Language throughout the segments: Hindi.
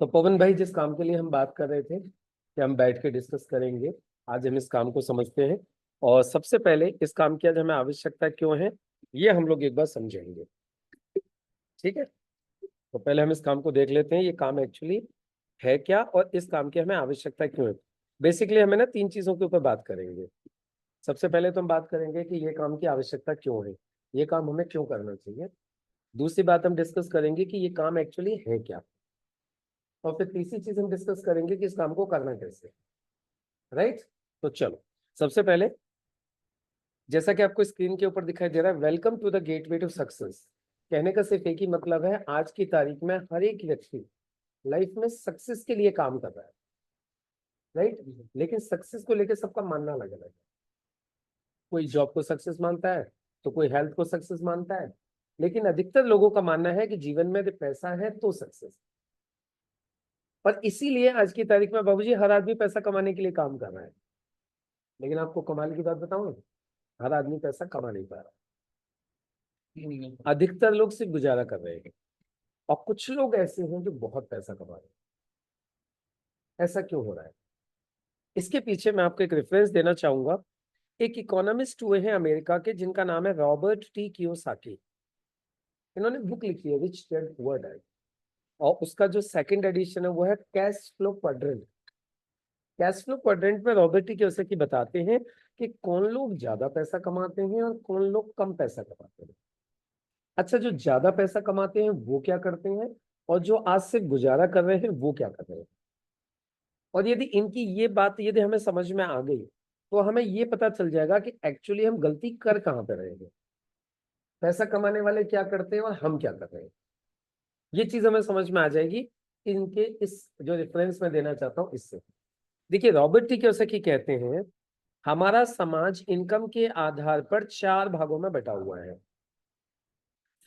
तो पवन भाई, जिस काम के लिए हम बात कर रहे थे कि हम बैठ के डिस्कस करेंगे, आज हम इस काम को समझते हैं। और सबसे पहले इस काम की आज हमें आवश्यकता क्यों है, ये हम लोग एक बार समझेंगे। ठीक है, तो पहले हम इस काम को देख लेते हैं, ये काम एक्चुअली है क्या और इस काम की हमें आवश्यकता क्यों है। बेसिकली हमें ना तीन चीजों के ऊपर बात करेंगे। सबसे पहले तो हम बात करेंगे कि ये काम की आवश्यकता क्यों है, ये काम हमें क्यों करना चाहिए। दूसरी बात हम डिस्कस करेंगे कि ये काम एक्चुअली है क्या। और फिर तीसरी चीज हम डिस्कस करेंगे कि इस काम को करना कैसे। राइट। तो चलो, सबसे पहले जैसा कि आपको स्क्रीन के ऊपर दिखाई दे रहा है, welcome to the gateway to success. कहने का सिर्फ एक ही मतलब है, आज की तारीख में हर एक व्यक्ति लाइफ में सक्सेस के लिए काम कर रहा है। राइट। लेकिन सक्सेस को लेकर सबका मानना अलग अलग है। कोई जॉब को सक्सेस मानता है, तो कोई हेल्थ को सक्सेस मानता है। लेकिन अधिकतर लोगों का मानना है कि जीवन में यदि पैसा है तो सक्सेस। और इसीलिए आज की तारीख में बाबूजी हर आदमी पैसा कमाने के लिए काम कर रहा है। लेकिन आपको कमाल की बात बताऊं, हर आदमी पैसा कमा नहीं पा रहा। अधिकतर लोग सिर्फ गुजारा कर रहे हैं, और कुछ लोग ऐसे हैं जो बहुत पैसा कमा रहे हैं। ऐसा क्यों हो रहा है, इसके पीछे मैं आपको एक रेफरेंस देना चाहूंगा। एक इकोनॉमिस्ट हुए हैं अमेरिका के, जिनका नाम है रॉबर्ट टी कियोसाकी। इन्होंने बुक लिखी है विच डेड पुअर डैड, और उसका जो सेकंड एडिशन है वो है cash flow quadrant. Cash flow quadrant में रॉबर्ट टी कियोसाकी बताते हैं कि कौन लोग ज्यादा पैसा कमाते हैं और कौन लोग कम पैसा कमाते हैं। अच्छा, जो ज्यादा पैसा कमाते हैं वो क्या करते हैं, और जो आज से गुजारा कर रहे हैं वो क्या कर रहे हैं। और यदि इनकी ये बात यदि हमें समझ में आ गई, तो हमें ये पता चल जाएगा कि एक्चुअली हम गलती कर कहाँ पे रहे हैं। पैसा कमाने वाले क्या करते हैं और हम क्या कर रहे हैं, ये चीज हमें समझ में आ जाएगी इनके इस जो रेफरेंस में देना चाहता हूं इससे। देखिए, रॉबर्ट टी कियोसाकी कहते हैं, हमारा समाज इनकम के आधार पर चार भागों में बटा हुआ है।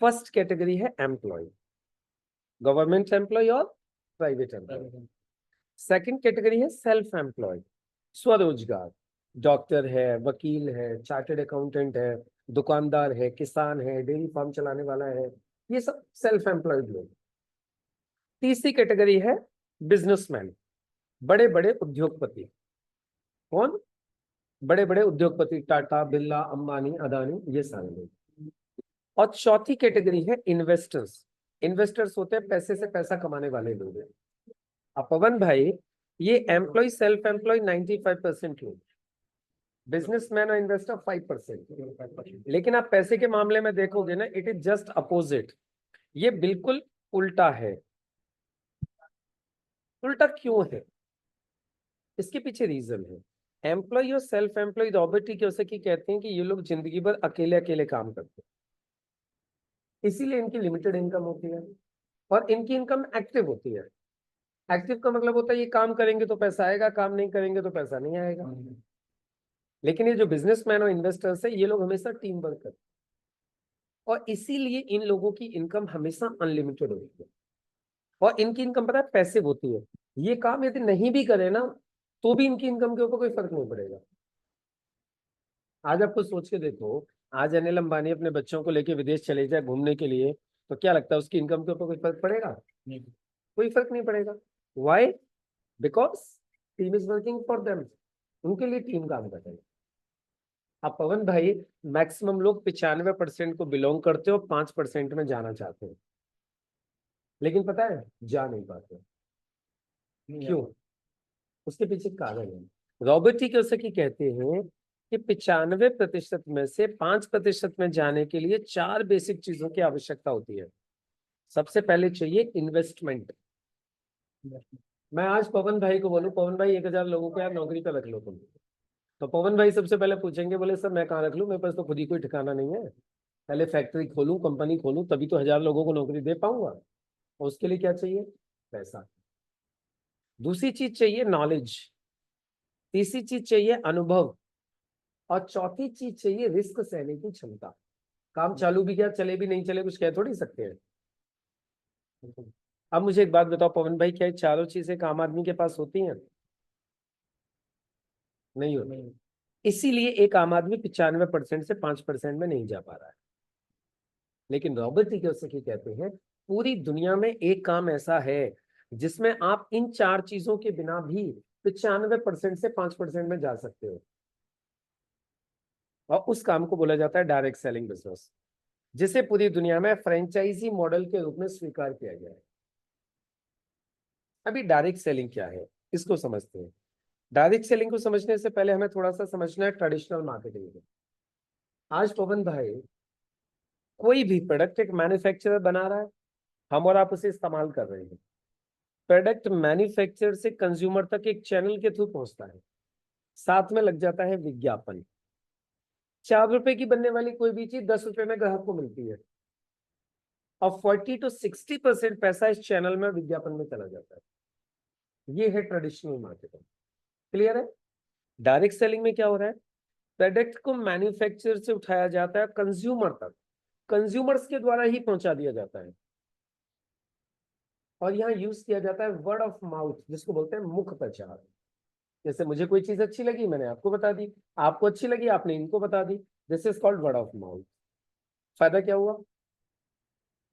फर्स्ट कैटेगरी है एम्प्लॉय, गवर्नमेंट एम्प्लॉय और प्राइवेट एम्प्लॉय। सेकंड कैटेगरी है सेल्फ एम्प्लॉय, स्वरोजगार। डॉक्टर है, वकील है, चार्टर्ड अकाउंटेंट है, दुकानदार है, किसान है, डेयरी फार्म चलाने वाला है, ये सब सेल्फ एम्प्लॉयड लोग। तीसरी कैटेगरी है बिजनेसमैन, बड़े बड़े उद्योगपति। कौन? बड़े बड़े उद्योगपति, टाटा, बिरला, अंबानी, अदानी, ये सारे लोग। और चौथी कैटेगरी है इन्वेस्टर्स। इन्वेस्टर्स होते हैं पैसे से पैसा कमाने वाले लोग। अब पवन भाई, ये एम्प्लॉय सेल्फ एम्प्लॉय 95% लोग, बिजनेसमैन और इन्वेस्टर 5%। लेकिन आप पैसे के मामले में देखोगे ना, इट इज जस्ट अपोजिट। ये बिल्कुल उल्टा है। उल्टा क्यों है, इसके पीछे रीजन है। एम्प्लॉय और self employ, Robert T Kiyosaki कहते हैं कि ये लोग जिंदगी भर अकेले अकेले काम करते हैं, इसीलिए इनकी लिमिटेड इनकम होती है। और इनकी इनकम एक्टिव होती है। एक्टिव का मतलब होता है ये काम करेंगे तो पैसा आएगा, काम नहीं करेंगे तो पैसा नहीं आएगा। लेकिन ये जो बिजनेसमैन और इन्वेस्टर्स है, ये लोग हमेशा टीम वर्क करते हैं, और इसीलिए इन लोगों की इनकम हमेशा अनलिमिटेड होती है। और इनकी इनकम पता है पैसिव होती है। ये काम यदि नहीं भी करे ना, तो भी इनकी इनकम के ऊपर कोई फर्क नहीं पड़ेगा। आज आपको सोच के देखो, आज अनिल अंबानी अपने बच्चों को लेके विदेश चले जाए घूमने के लिए, तो क्या लगता है उसकी इनकम के ऊपर कोई फर्क पड़ेगा? नहीं, कोई फर्क नहीं पड़ेगा। Why? Because team is working for them, उनके लिए टीम काम कर रही है। अब पवन भाई, मैक्सिमम लोग 95% को बिलोंग करते हो, 5% में जाना चाहते हैं, लेकिन पता है जा नहीं पाते। क्यों? उसके पीछे कारण है। रॉबर्ट टी कियोसाकी कहते हैं कि 95% में से 5% में जाने के लिए चार बेसिक चीजों की आवश्यकता होती है। सबसे पहले चाहिए इन्वेस्टमेंट। मैं आज पवन भाई को बोलूं, पवन भाई 1,000 लोगों को यार नौकरी पे रख लो तुम, तो पवन भाई सबसे पहले पूछेंगे, बोले सर मैं कहाँ रख लूं, मेरे पास तो खुद ही कोई ठिकाना नहीं है। पहले फैक्ट्री खोलूं, कंपनी खोलूं, तभी तो 1,000 लोगों को नौकरी दे पाऊंगा। और उसके लिए क्या चाहिए? पैसा। दूसरी चीज चाहिए नॉलेज। तीसरी चीज चाहिए अनुभव। और चौथी चीज चाहिए रिस्क सहने की क्षमता। काम चालू भी क्या, चले भी नहीं चले, कुछ कह थोड़ी सकते हैं। अब मुझे एक बात बताओ पवन भाई, क्या ये चारों चीजें एक आम आदमी के पास होती हैं? नहीं होती। इसीलिए एक आम आदमी 95% से 5% में नहीं जा पा रहा है। लेकिन रॉबर्ट टी कियोसाकी कहते हैं पूरी दुनिया में एक काम ऐसा है जिसमें आप इन 4 चीजों के बिना भी 95% से 5% में जा सकते हो, और उस काम को बोला जाता है डायरेक्ट सेलिंग बिजनेस, जिसे पूरी दुनिया में फ्रेंचाइजी मॉडल के रूप में स्वीकार किया गया है। अभी डायरेक्ट सेलिंग क्या है, इसको समझते हैं। डायरेक्ट सेलिंग को समझने से पहले हमें थोड़ा सा समझना है ट्रेडिशनल मार्केटिंग को। आज पवन भाई कोई भी प्रोडक्ट एक मैन्युफैक्चरर बना रहा है, हम और आप उसे इस्तेमाल कर रहे हैं। प्रोडक्ट मैन्युफैक्चरर से कंज्यूमर तक एक चैनल के थ्रू पहुंचता है, साथ में लग जाता है विज्ञापन। 4 रुपए की बनने वाली कोई भी चीज 10 रुपए में ग्राहक को मिलती है, और 40 to 60% पैसा इस चैनल में विज्ञापन में चला जाता है। ये है ट्रेडिशनल मार्केटिंग। क्लियर है? डायरेक्ट सेलिंग में क्या हो रहा है, प्रोडक्ट को मैन्युफैक्चरर से उठाया जाता है कंज्यूमर तक, कंज्यूमर्स के द्वारा ही पहुंचा दिया जाता है, और यहाँ यूज किया जाता है वर्ड ऑफ माउथ, जिसको बोलते हैं मुख प्रचार। जैसे मुझे कोई चीज अच्छी लगी, मैंने आपको बता दी, आपको अच्छी लगी, आपने इनको बता दी। This is called word of mouth. फायदा क्या हुआ,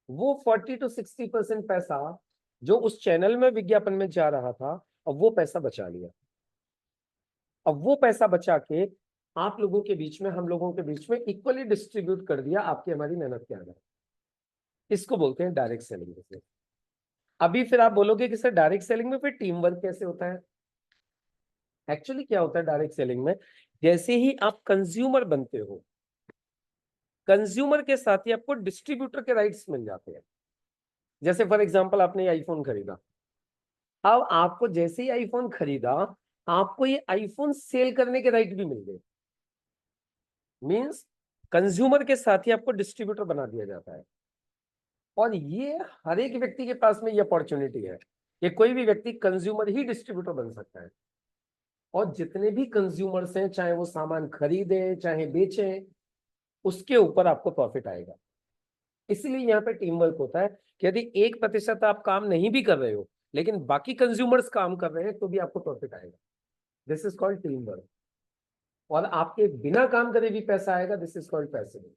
वो 40 to 60% पैसा जो उस चैनल में विज्ञापन में जा रहा था, अब वो पैसा बचा लिया। अब वो पैसा बचा के आप लोगों के बीच में, हम लोगों के बीच में इक्वली डिस्ट्रीब्यूट कर दिया आपकी हमारी मेहनत के आधार। इसको बोलते हैं डायरेक्ट सेलिंग बिजनेस। अभी फिर आप बोलोगे कि सर डायरेक्ट सेलिंग में फिर टीम वर्क कैसे होता है? एक्चुअली क्या होता है डायरेक्ट सेलिंग में, जैसे ही आप कंज्यूमर बनते हो, कंज्यूमर के साथ ही आपको डिस्ट्रीब्यूटर के राइट्स मिल जाते हैं। जैसे फॉर एग्जांपल आपने ये आईफोन खरीदा, अब आपको जैसे ही आईफोन खरीदा, आपको ये आईफोन सेल करने के राइट भी मिल गए। मींस कंज्यूमर के साथ ही आपको डिस्ट्रीब्यूटर बना दिया जाता है, और ये हर एक व्यक्ति के पास में ये अपॉर्चुनिटी है कि कोई भी व्यक्ति कंज्यूमर ही डिस्ट्रीब्यूटर बन सकता है। और जितने भी कंज्यूमर्स हैं, चाहे वो सामान खरीदें चाहे बेचें, उसके ऊपर आपको प्रॉफिट आएगा। इसलिए यहाँ पे टीम वर्क होता है कि यदि 1% आप काम नहीं भी कर रहे हो, लेकिन बाकी कंज्यूमर्स काम कर रहे हैं, तो भी आपको प्रॉफिट आएगा। This is called team work. और आपके बिना काम करे भी पैसा आएगा, दिस इज कॉल्ड पैसिव।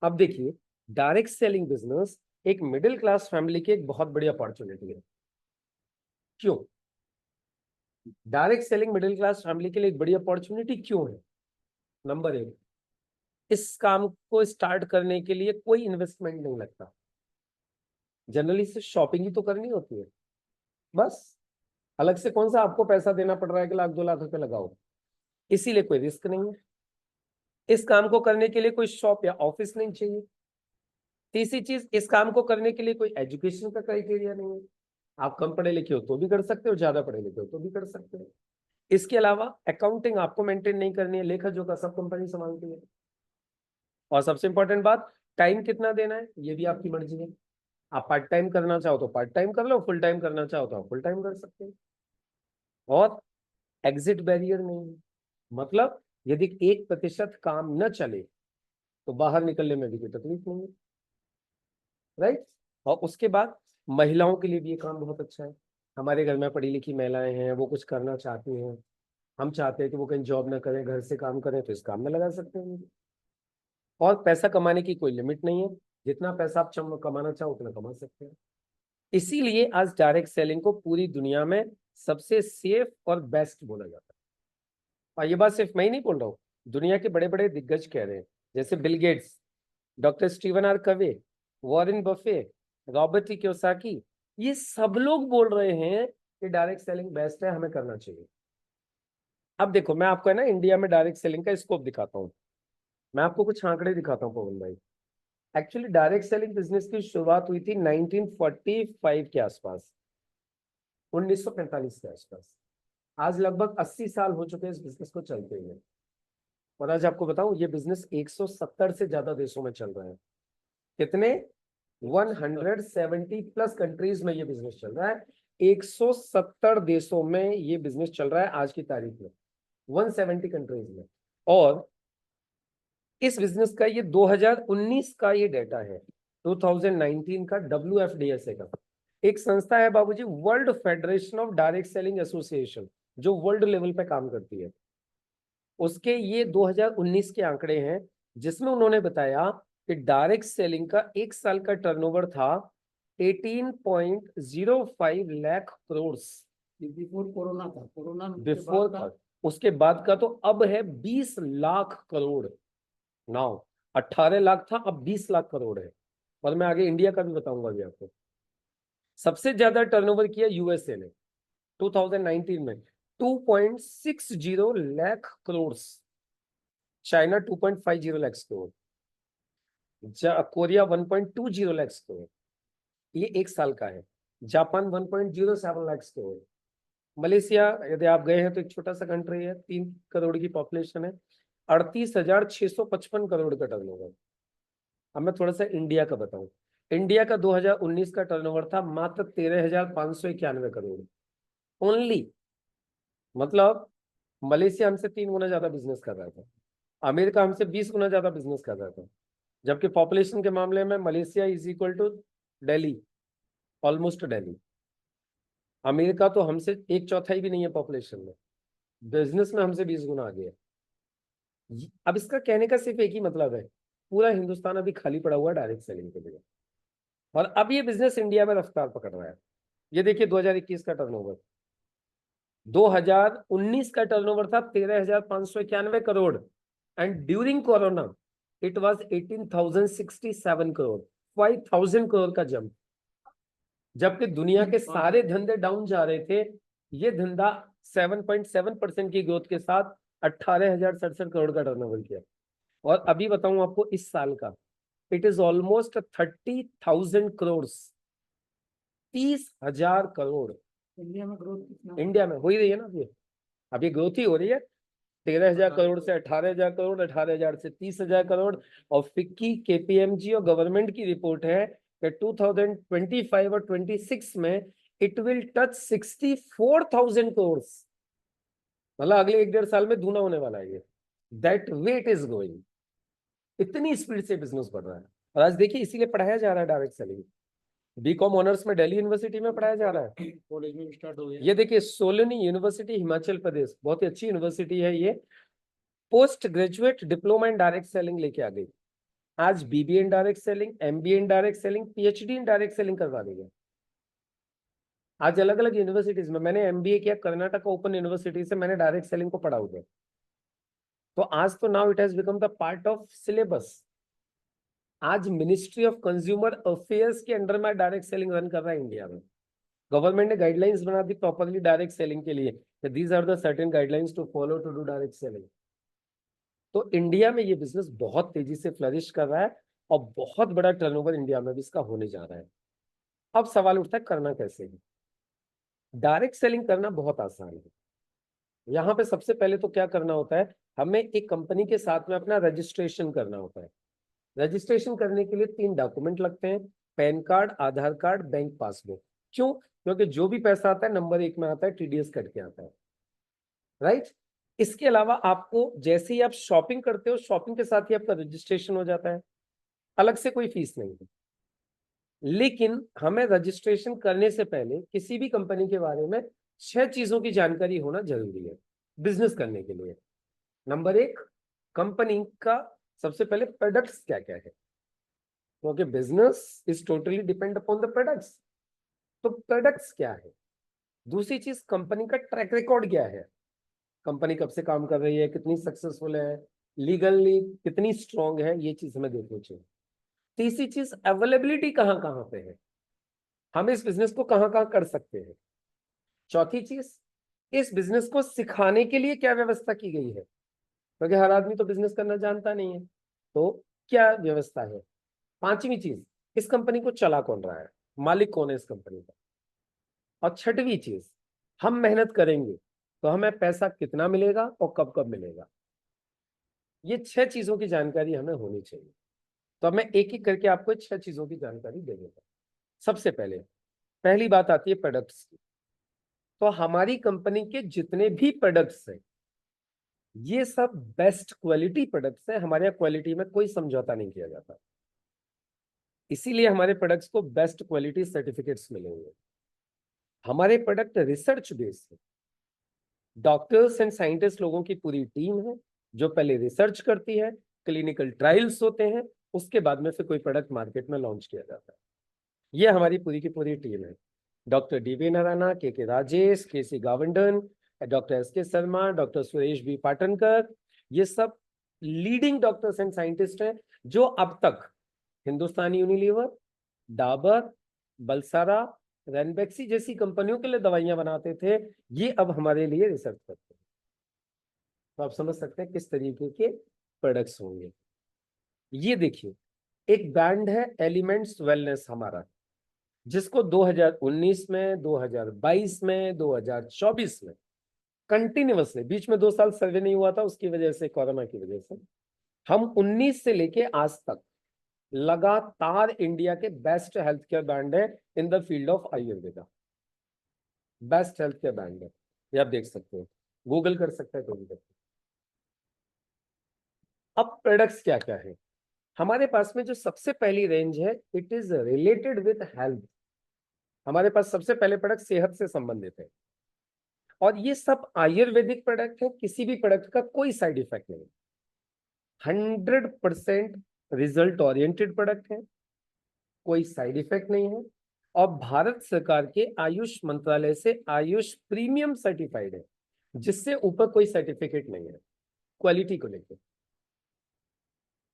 अब देखिए, डायरेक्ट सेलिंग बिजनेस एक मिडिल क्लास फैमिली की एक बहुत बड़ी अपॉर्चुनिटी है। क्यों direct selling middle class family के लिए एक बड़ी अपॉर्चुनिटी क्यों है? नंबर 1, इस काम को स्टार्ट करने के लिए कोई इन्वेस्टमेंट नहीं लगता। जनरली से शॉपिंग ही तो करनी होती है, बस अलग से कौन सा आपको पैसा देना पड़ रहा है कि 1-2 लाख रुपए लगाओ। इसीलिए कोई रिस्क नहीं है। इस काम को करने के लिए कोई शॉप या ऑफिस नहीं चाहिए। तीसरी चीज, इस काम को करने के लिए कोई एजुकेशन का क्राइटेरिया नहीं है। आप कम पढ़े लिखे हो तो भी कर सकते हो, ज्यादा पढ़े लिखे हो तो भी कर सकते हो। इसके अलावा अकाउंटिंग आपको मेंटेन नहीं करनी है, लेखा जोखा सब कंपनी संभालती है। और सबसे इंपॉर्टेंट बात, टाइम कितना देना है ये भी आपकी मर्जी है। आप पार्ट टाइम करना चाहो तो पार्ट टाइम कर लो, फुल टाइम करना चाहो तो आप फुल टाइम कर सकते हो। और एग्जिट बैरियर नहीं है, मतलब यदि 1% काम न चले तो बाहर निकलने में भी कोई तकलीफ नहीं है, राइट। और उसके बाद महिलाओं के लिए भी ये काम बहुत अच्छा है। हमारे घर में पढ़ी लिखी महिलाएं हैं, वो कुछ करना चाहती हैं, हम चाहते हैं कि वो कहीं जॉब ना करें, घर से काम करें, तो इस काम में लगा सकते हैं। और पैसा कमाने की कोई लिमिट नहीं है, जितना पैसा आप कमाना चाहो उतना कमा सकते हैं। इसीलिए आज डायरेक्ट सेलिंग को पूरी दुनिया में सबसे सेफ और बेस्ट बोला जाता है। और ये बात सिर्फ मैं ही नहीं बोल रहा हूँ, दुनिया के बड़े बड़े दिग्गज कह रहे हैं, जैसे Bill Gates, doctor Steven R Covey, Warren Buffett, Robert T Kiyosaki, ये सब लोग बोल रहे हैं कि डायरेक्ट सेलिंग बेस्ट है, हमें करना चाहिए। अब देखो, मैं आपको है ना इंडिया में डायरेक्ट सेलिंग का स्कोप दिखाता हूँ। मैं आपको कुछ आंकड़े दिखाता हूँ पवन भाई। एक्चुअली डायरेक्ट सेलिंग बिजनेस की शुरुआत हुई थी 1945 के आसपास, 1945 के आसपास। आज लगभग 80 साल हो चुके हैं इस बिजनेस को चलते हुए। और आज आपको बताऊं, ये बिजनेस 170 से ज्यादा देशों में चल रहा है। कितने? 170 प्लस कंट्रीज में ये बिजनेस चल रहा है। 170 देशों में ये बिजनेस चल रहा है आज की तारीख में, 170 कंट्रीज में। और इस बिजनेस का ये 2019 का ये डेटा है, 2019 का WFDSA का। एक संस्था है बाबूजी, world federation of direct selling association, जो वर्ल्ड लेवल पे काम करती है। उसके ये 2019 के आंकड़े हैं, जिसमें उन्होंने बताया कि डायरेक्ट सेलिंग का 1 साल का टर्नओवर था 18.05 लाख करोड़ बिफोर कोरोना था, कोरोना बिफोर, उसके बाद का तो अब है 20 लाख करोड़। नाउ 18 लाख था, अब 20 लाख करोड़ है। और मैं आगे इंडिया का भी बताऊंगा अभी आपको। सबसे ज्यादा टर्नओवर किया यूएसए ने 2019 में 2.60 लाख करोड़, चाइना 2.50 लाख करोड़, कोरिया 1.20 लाख करोड़, ये एक साल का है। जापान 1.07 लाख करोड़। मलेशिया यदि आप गए हैं तो एक छोटा सा कंट्री है, 3 करोड़ की पॉपुलेशन है, 38,655 करोड़ का टर्नओवर। अब मैं थोड़ा सा इंडिया का बताऊं। इंडिया का 2019 का टर्नओवर था मात्र 13,591 करोड़ ओनली। मतलब मलेशिया हमसे 3 गुना ज्यादा बिजनेस कर रहा था, अमेरिका हमसे 20 गुना ज्यादा बिजनेस कर रहा था, जबकि पॉपुलेशन के मामले में Malaysia is equal to Delhi, almost Delhi. America तो हमसे 1/4 भी नहीं है पॉपुलेशन में, बिजनेस में हमसे 20 गुना आगे है। अब इसका कहने का सिर्फ एक ही मतलब है, पूरा हिंदुस्तान अभी खाली पड़ा हुआ है डायरेक्ट सेलिंग के लिए, और अब ये बिजनेस इंडिया में रफ्तार पकड़ रहा है। ये देखिए 2021 का टर्नओवर, 2019 का टर्नओवर था 13,591 crore, and during corona it was 18,067 crore, 5,000 crore का जंप। जबकि दुनिया के सारे धंधे डाउन जा रहे थे, ये धंधा 7.7% की ग्रोथ के साथ 18,067 करोड़ का टर्नओवर किया। और अभी बताऊं आपको इस साल का, it is almost 30,000 crore, 30,000 crore. India में ग्रोथ कितना? इंडिया में हो ही रही है ना अभी ग्रोथ ही हो रही है। 13,000 करोड़ से 18,000 करोड़, 18,000 से 30,000 करोड़। और फिक्की, केपीएमजी और गवर्नमेंट की रिपोर्ट है कि 2025 और 26 में इट विल टच 64,000 करोड़। मतलब अगले 1-1.5 साल में दूना होने वाला है ये। That way it is going, इतनी स्पीड से बिजनेस बढ़ रहा है। और आज देखिए इसीलिए पढ़ाया जा रहा है डायरेक्ट सेलिंग। बीकॉम ऑनर्स में दिल्ली यूनिवर्सिटी में पढ़ाया जा रहा है, कॉलेज में भी स्टार्ट हो गया। ये देखिए सोलनी यूनिवर्सिटी हिमाचल प्रदेश, बहुत ही अच्छी यूनिवर्सिटी है ये, post graduate diploma in direct selling लेके आ गई। आज BBA in direct selling, MBA in direct selling, PhD in direct selling करवा रही है। आज अलग अलग यूनिवर्सिटीज में, मैंने एमबीए किया कर्नाटक ओपन यूनिवर्सिटी से, मैंने डायरेक्ट सेलिंग को पढ़ा हुआ है। तो आज तो now it has become the part of syllabus. आज मिनिस्ट्री ऑफ कंज्यूमर अफेयर्स के अंडर में डायरेक्ट सेलिंग रन कर रहा है इंडिया में। गवर्नमेंट ने गाइडलाइंस बना दी प्रॉपरली डायरेक्ट सेलिंग के लिए, these are the certain guidelines to follow to do direct selling. तो इंडिया में ये बिजनेस बहुत तेजी से फ्लरिश कर रहा है, और बहुत बड़ा टर्नओवर इंडिया में भी इसका होने जा रहा है। अब सवाल उठता है करना कैसे है। डायरेक्ट सेलिंग करना बहुत आसान है। यहाँ पे सबसे पहले तो क्या करना होता है, हमें एक कंपनी के साथ में अपना रजिस्ट्रेशन करना होता है। रजिस्ट्रेशन करने के लिए 3 डॉक्यूमेंट लगते हैं, पैन कार्ड, आधार कार्ड, बैंक पासबुक। क्यों? क्योंकि जो भी पैसा आता है नंबर 1 में आता है, टीडीएस कट के आता है, राइट। इसके अलावा आपको जैसे ही आप शॉपिंग करते हो, शॉपिंग के साथ ही आपका रजिस्ट्रेशन हो जाता है, अलग से कोई फीस नहीं है। लेकिन हमें रजिस्ट्रेशन करने से पहले किसी भी कंपनी के बारे में 6 चीजों की जानकारी होना जरूरी है बिजनेस करने के लिए। नंबर 1, कंपनी का सबसे पहले प्रोडक्ट्स क्या क्या है, क्योंकि business is totally depend upon the products. तो प्रोडक्ट्स क्या है। दूसरी चीज, कंपनी का ट्रैक रिकॉर्ड क्या है, कंपनी कब से काम कर रही है, कितनी सक्सेसफुल है, लीगली कितनी स्ट्रांग है, ये चीज हमें देखनी चाहिए। तीसरी चीज, अवेलेबिलिटी कहाँ कहाँ पे है, हम इस बिजनेस को कहाँ कहाँ कर सकते हैं। चौथी चीज, इस बिजनेस को सिखाने के लिए क्या व्यवस्था की गई है, क्योंकि हर आदमी तो बिजनेस करना जानता नहीं है, तो क्या व्यवस्था है। पांचवी चीज, इस कंपनी को चला कौन रहा है, मालिक कौन है इस कंपनी का। और छठवीं चीज, हम मेहनत करेंगे तो हमें पैसा कितना मिलेगा और कब कब मिलेगा। ये 6 चीजों की जानकारी हमें होनी चाहिए। तो अब मैं एक एक करके आपको 6 चीजों की जानकारी दे दूंगा। सबसे पहले पहली बात आती है प्रोडक्ट्स की। तो हमारी कंपनी के जितने भी प्रोडक्ट्स हैं, ये सब बेस्ट क्वालिटी प्रोडक्ट्स हैं। हमारे यहाँ क्वालिटी में कोई समझौता नहीं किया जाता, इसीलिए हमारे प्रोडक्ट्स को बेस्ट क्वालिटी सर्टिफिकेट्स मिले हुए हैं। हमारे प्रोडक्ट रिसर्च बेस्ड है, डॉक्टर्स एंड साइंटिस्ट लोगों की पूरी टीम है जो पहले रिसर्च करती है, क्लिनिकल ट्रायल्स होते हैं, उसके बाद में फिर कोई प्रोडक्ट मार्केट में लॉन्च किया जाता है। ये हमारी पूरी की पूरी टीम है। डॉक्टर डीवी नारायण, के राजेश, केसी गावंडन, डॉक्टर एस के शर्मा, डॉक्टर सुरेश बी पाटनकर, ये सब लीडिंग डॉक्टर्स एंड साइंटिस्ट हैं जो अब तक हिंदुस्तानी यूनिलीवर, डाबर, बलसारा, रेनबेक्सी जैसी कंपनियों के लिए दवाइयां बनाते थे, ये अब हमारे लिए रिसर्च करते हैं। तो आप समझ सकते हैं किस तरीके के प्रोडक्ट्स होंगे। ये देखिए, एक ब्रांड है एलिमेंट्स वेलनेस हमारा, जिसको 2019 में, 2022 में, 2024 में कंटिन्यूअसली, बीच में 2 साल सर्वे नहीं हुआ था उसकी वजह से, कोरोना की वजह से, हम 19 से लेके आज तक लगातार इंडिया के बेस्ट हेल्थ केयर ब्रांड है in the field of Ayurveda. Best health care brand है, ये आप देख सकते हो, गूगल कर सकते हैं कोई भी। अब प्रोडक्ट्स क्या क्या है हमारे पास में? जो सबसे पहली रेंज है, it is related with health. हमारे पास सबसे पहले प्रोडक्ट सेहत से संबंधित है, और ये सब आयुर्वेदिक प्रोडक्ट है। किसी भी प्रोडक्ट का कोई साइड इफेक्ट नहीं, 100% रिजल्ट ओरिएंटेड प्रोडक्ट है, कोई साइड इफेक्ट नहीं है, और भारत सरकार के आयुष मंत्रालय से आयुष प्रीमियम सर्टिफाइड है, जिससे ऊपर कोई सर्टिफिकेट नहीं है क्वालिटी को लेकर।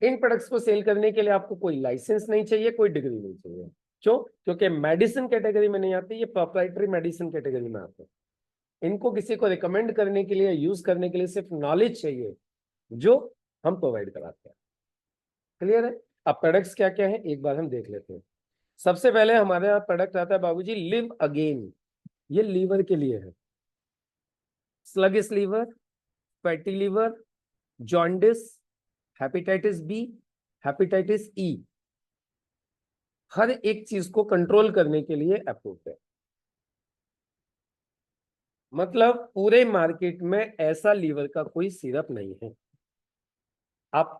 इन प्रोडक्ट्स को सेल करने के लिए आपको कोई लाइसेंस नहीं चाहिए, कोई डिग्री नहीं चाहिए। क्यों? क्योंकि मेडिसिन कैटेगरी में नहीं आते, ये प्रोप्राइटरी मेडिसिन कैटेगरी में आते हैं। इनको किसी को रिकमेंड करने के लिए, यूज करने के लिए सिर्फ नॉलेज चाहिए, जो हम प्रोवाइड कराते हैं। क्लियर है? अब प्रोडक्ट्स क्या क्या है एक बार हम देख लेते हैं। सबसे पहले हमारे यहाँ प्रोडक्ट आता है बाबूजी, लिव अगेन। ये लीवर के लिए है। Sluggish liver, fatty liver, jaundice, hepatitis B, hepatitis E, हर एक चीज को कंट्रोल करने के लिए अप्रूव्ड है। मतलब पूरे मार्केट में ऐसा लीवर का कोई सिरप नहीं है। आप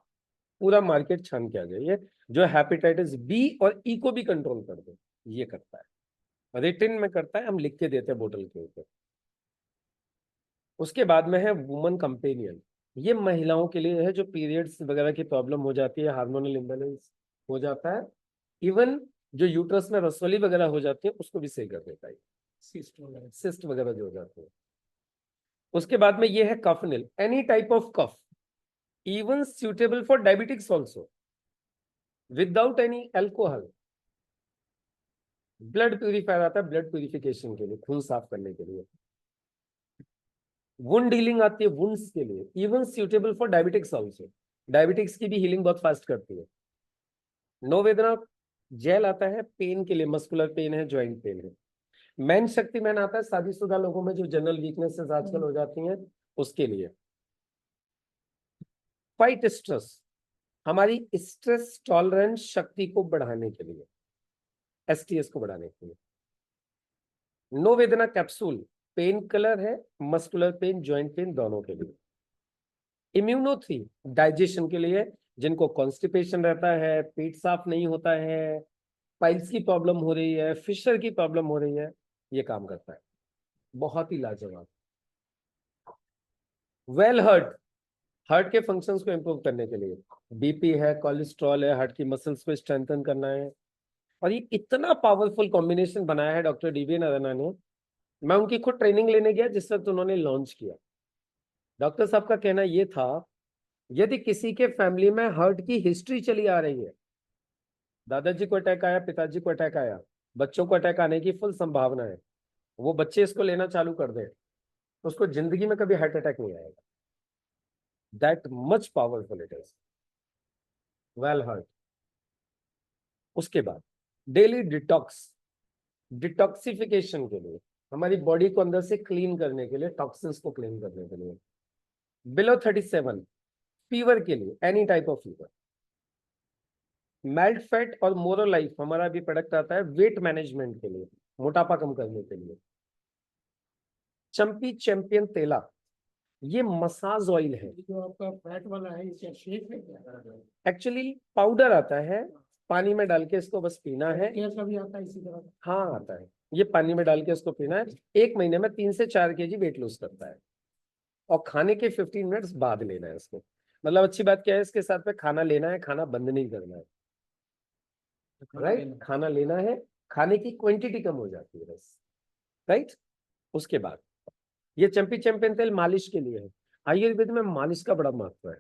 पूरा मार्केट छान के आ जाइए, जो हेपेटाइटिस बी और ई को भी कंट्रोल कर दे, ये करता है। रिटिन में करता है, हम लिख के देते हैं बोतल के ऊपर। उसके बाद में है वुमन कंपेनियन। ये महिलाओं के लिए है जो पीरियड्स वगैरह की प्रॉब्लम हो जाती है, हार्मोनल इम्बैलेंस हो जाता है, इवन जो यूट्रस में रसवली वगैरह हो जाती है उसको भी सही कर देता है, सिस्ट वगैरह जो हो जाते हैं। उसके बाद में ये है कफनिल, any type of cough, even suitable for diabetics also, without any alcohol. Blood purifier आता है ब्लड प्यूरिफिकेशन के लिए, खून साफ करने के लिए। वुंड हीलिंग आती है वुंड्स के लिए, even suitable for diabetics also. Diabetics की भी हीलिंग बहुत फास्ट करती है। नो वेदना जेल आता है पेन के लिए, मस्कुलर पेन है, ज्वाइंट पेन है। मैन शक्ति मैन आता है शादीशुदा लोगों में जो जनरल वीकनेसेस आजकल हो जाती हैं उसके लिए। फाइट स्ट्रेस, हमारी स्ट्रेस टॉलरेंस शक्ति को बढ़ाने के लिए, एसटीएस को बढ़ाने के लिए। नो वेदना कैप्सूल पेन किलर है, मस्कुलर पेन, ज्वाइंट पेन दोनों के लिए। इम्यूनो3 डाइजेशन के लिए, जिनको कॉन्स्टिपेशन रहता है, पेट साफ नहीं होता है, पाइल्स की प्रॉब्लम हो रही है, फिशर की प्रॉब्लम हो रही है, ये काम करता है। बहुत ही लाजवाब। वेल हार्ट, हार्ट के फंक्शंस को इंप्रूव करने के लिए, बीपी है, कोलेस्ट्रॉल है, हार्ट की मसल्स को स्ट्रेंथन करना है। और ये इतना पावरफुल कॉम्बिनेशन बनाया है डॉक्टर डीवी नारायण ने। मैं उनकी खुद ट्रेनिंग लेने गया जिस वक्त उन्होंने लॉन्च किया। डॉक्टर साहब का कहना ये था, यदि किसी के फैमिली में हार्ट की हिस्ट्री चली आ रही है, दादाजी को अटैक आया, पिताजी को अटैक आया, बच्चों को अटैक आने की फुल संभावना है, वो बच्चे इसको लेना चालू कर दे, उसको जिंदगी में कभी हार्ट अटैक नहीं आएगा। That much powerful it is well heart. उसके बाद डेली डिटॉक्स, डिटॉक्सिफिकेशन के लिए, हमारी बॉडी को अंदर से क्लीन करने के लिए, टॉक्सिन्स को क्लीन करने के लिए। बिलो 37 फीवर के लिए, any type of fever. Melt fat और मोरो लाइफ हमारा भी प्रोडक्ट आता है वेट मैनेजमेंट के लिए, मोटापा कम करने के लिए। चंपी चैंपियन तेला, ये मसाज ऑयल है। जो आपका फैट वाला है इसका शेक है क्या? एक्चुअली पाउडर आता है, पानी में डाल के इसको बस पीना है। कैसा भी आता है इसी तरह? हाँ आता है, ये पानी में डाल के इसको पीना है। 1 महीने में 3 से 4 केजी वेट लूज करता है, और खाने के 15 मिनट्स बाद लेना है इसको। मतलब अच्छी बात क्या है, इसके साथ में खाना लेना है, खाना बंद नहीं करना है। राइट, खाना लेना है, खाने की क्वांटिटी कम हो जाती है बस, राइट। उसके बाद ये चंपी चैंपियन तेल मालिश के लिए है। आयुर्वेद में मालिश का बड़ा महत्व है,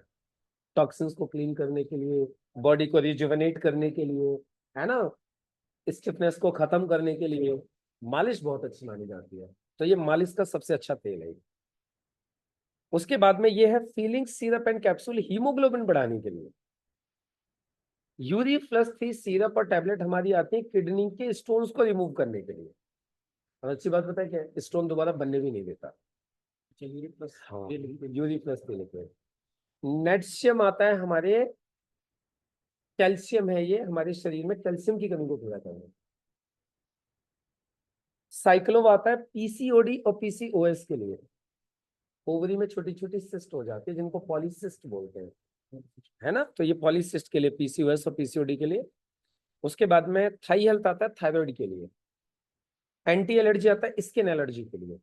टॉक्सिन्स को क्लीन करने के लिए, बॉडी को रिजुवेनेट करने के लिए, है ना, स्टिफनेस को खत्म करने के लिए मालिश बहुत अच्छी मानी जाती है। तो ये मालिश का सबसे अच्छा तेल है। उसके बाद में ये है feeling syrup and capsule, haemoglobin बढ़ाने के लिए। यूरी+3 सिरप और टैबलेट हमारी आती है किडनी के स्टोन्स को रिमूव करने के लिए। और अच्छी बात पता है क्या है, स्टोन दोबारा बनने भी नहीं देता। हाँ, यूरी+3 लिखते हैं। नेटशियम आता है हमारे, कैल्शियम है ये हमारे शरीर में कैल्शियम की कमी को पूरा करने। साइक्लोव आता है पीसीओडी और पीसीओएस के लिए। ओवरी में छोटी छोटी सिस्ट हो जाती है जिनको पॉलीसिस्ट बोलते हैं, है ना, तो ये पॉलीसिस्ट के लिए, पीसीओएस और पीसीओडी के लिए। उसके बाद में थाई हेल्थ आता है थायराइड के लिए। एंटी एलर्जी आता है स्किन एलर्जी के लिए।